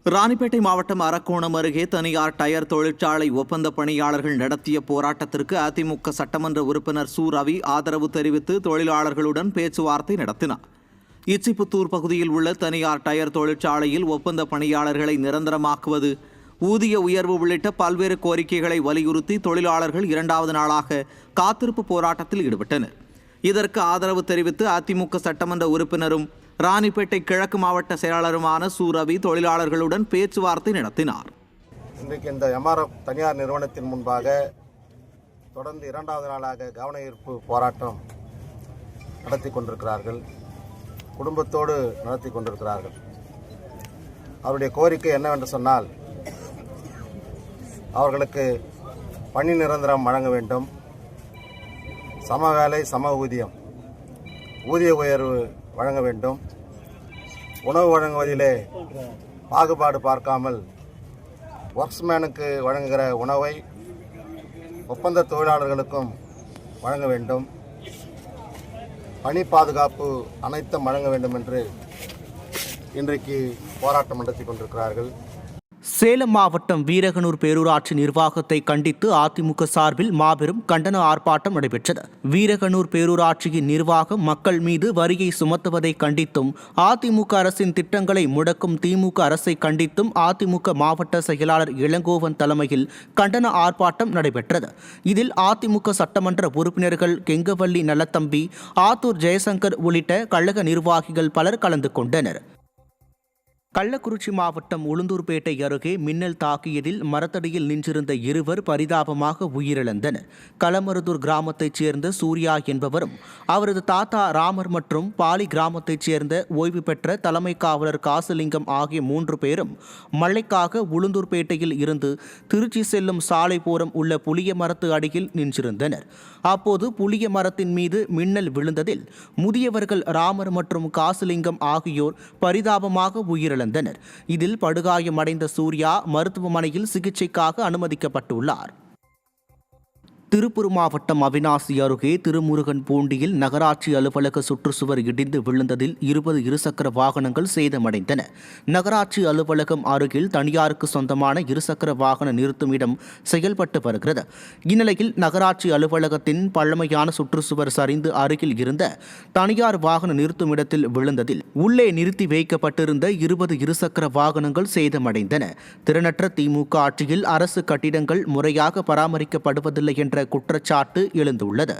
ராணிப்பேட்டை மாவட்டம் அரக்கோணம் அருகே தனியார் டயர் தொழிற்சாலை ஒப்பந்த பணியாளர்கள் நடத்திய போராட்டத்திற்கு அதிமுக சட்டமன்ற உறுப்பினர் சு ரவி ஆதரவு தெரிவித்து தொழிலாளர்களுடன் பேச்சுவார்த்தை நடத்தினார். இச்சிப்புத்தூர் பகுதியில் உள்ள தனியார் டயர் தொழிற்சாலையில் ஒப்பந்த பணியாளர்களை நிரந்தரமாக்குவது, ஊதிய உயர்வு உள்ளிட்ட பல்வேறு கோரிக்கைகளை வலியுறுத்தி தொழிலாளர்கள் 2வது நாளாக காத்திருப்பு போராட்டத்தில் ஈடுபட்டனர். இதற்கு ஆதரவு தெரிவித்து அதிமுக சட்டமன்ற உறுப்பினரும் ராணிப்பேட்டை கிழக்கு மாவட்ட செயலாளருமான சு ரவி தொழிலாளர்களுடன் பேச்சுவார்த்தை நடத்தினார். இன்றைக்கு இந்த எம்ஆர்எஃப் தனியார் நிறுவனத்தின் முன்பாக தொடர்ந்து 2வது நாளாக கவன ஈர்ப்பு போராட்டம் நடத்தி கொண்டிருக்கிறார்கள். குடும்பத்தோடு நடத்தி கொண்டிருக்கிறார்கள். அவருடைய கோரிக்கை என்னவென்று சொன்னால், அவர்களுக்கு பணி நிரந்தரம் வழங்க வேண்டும், சம வேலை சம ஊதியம், ஊதிய உயர்வு வழங்க வேண்டும், உணவு வழங்குவதிலே பாகுபாடு பார்க்காமல் ஒர்க்ஸ்மேனுக்கு வழங்குகிற உணவை ஒப்பந்த தொழிலாளர்களுக்கும் வழங்க வேண்டும், பணி பாதுகாப்பு அனைத்தும் வழங்க வேண்டும் என்று இன்றைக்கு போராட்டம் நடத்தி கொண்டிருக்கிறார்கள். சேலம் மாவட்டம் வீரகனூர் பேரூராட்சி நிர்வாகத்தை கண்டித்து அதிமுக சார்பில் மாபெரும் கண்டன ஆர்ப்பாட்டம் நடைபெற்றது. வீரகனூர் பேரூராட்சியின் நிர்வாகம் மக்கள் மீது வரியை சுமத்துவதை கண்டித்தும், அதிமுக அரசின் திட்டங்களை முடக்கும் திமுக அரசை கண்டித்தும் அதிமுக மாவட்ட செயலாளர் இளங்கோவன் தலைமையில் கண்டன ஆர்ப்பாட்டம் நடைபெற்றது. இதில் அதிமுக சட்டமன்ற உறுப்பினர்கள் கெங்கவள்ளி நல்லத்தம்பி, ஆத்தூர் ஜெயசங்கர் உள்ளிட்ட கழக நிர்வாகிகள் பலர் கலந்து கொண்டனர். கள்ளக்குறிச்சி மாவட்டம் உளுந்தூர்பேட்டை அருகே மின்னல் தாக்கியதில் மரத்தடியில் நின்றிருந்த இருவர் பரிதாபமாக உயிரிழந்தனர். களமருதூர் கிராமத்தைச் சேர்ந்த சூர்யா என்பவரும், அவரது தாத்தா ராமர் மற்றும் பாலி கிராமத்தைச் சேர்ந்த ஓய்வு பெற்ற தலைமை காவலர் காசுலிங்கம் ஆகிய 3 பேரும் மழைக்காக உளுந்தூர்பேட்டையில் இருந்து திருச்சி செல்லும் சாலை போரம் உள்ள புளிய மரத்து அடியில் நின்றிருந்தனர். அப்போது புளிய மரத்தின் மீது மின்னல் விழுந்ததில் முதியவர்கள் ராமர் மற்றும் காசுலிங்கம் ஆகியோர் பரிதாபமாக உயிரிழந்தனர். இதில் படுகாயமடைந்த சூர்யா மருத்துவமனையில் சிகிச்சைக்காக அனுமதிக்கப்பட்டுள்ளார். திருப்பூர் மாவட்டம் அவிநாசி அருகே திருமுருகன் பூண்டியில் நகராட்சி அலுவலக சுற்றுச்சுவர் இடிந்து விழுந்ததில் 20 இருசக்கர வாகனங்கள் சேதமடைந்தன. நகராட்சி அலுவலகம் அருகில் தனியாருக்கு சொந்தமான இருசக்கர வாகன நிறுத்துமிடம் செயல்பட்டு வருகிறது. இந்நிலையில் நகராட்சி அலுவலகத்தின் பழமையான சுற்றுச்சுவர் சரிந்து அருகில் இருந்த தனியார் வாகன நிறுத்துமிடத்தில் விழுந்ததில் உள்ளே நிறுத்தி வைக்கப்பட்டிருந்த 20 இருசக்கர வாகனங்கள் சேதமடைந்தன. திறனற்ற திமுக ஆட்சியில் அரசு கட்டிடங்கள் முறையாக பராமரிக்கப்படுவதில்லை என்ற குற்றச்சாட்டு எழுந்துள்ளது.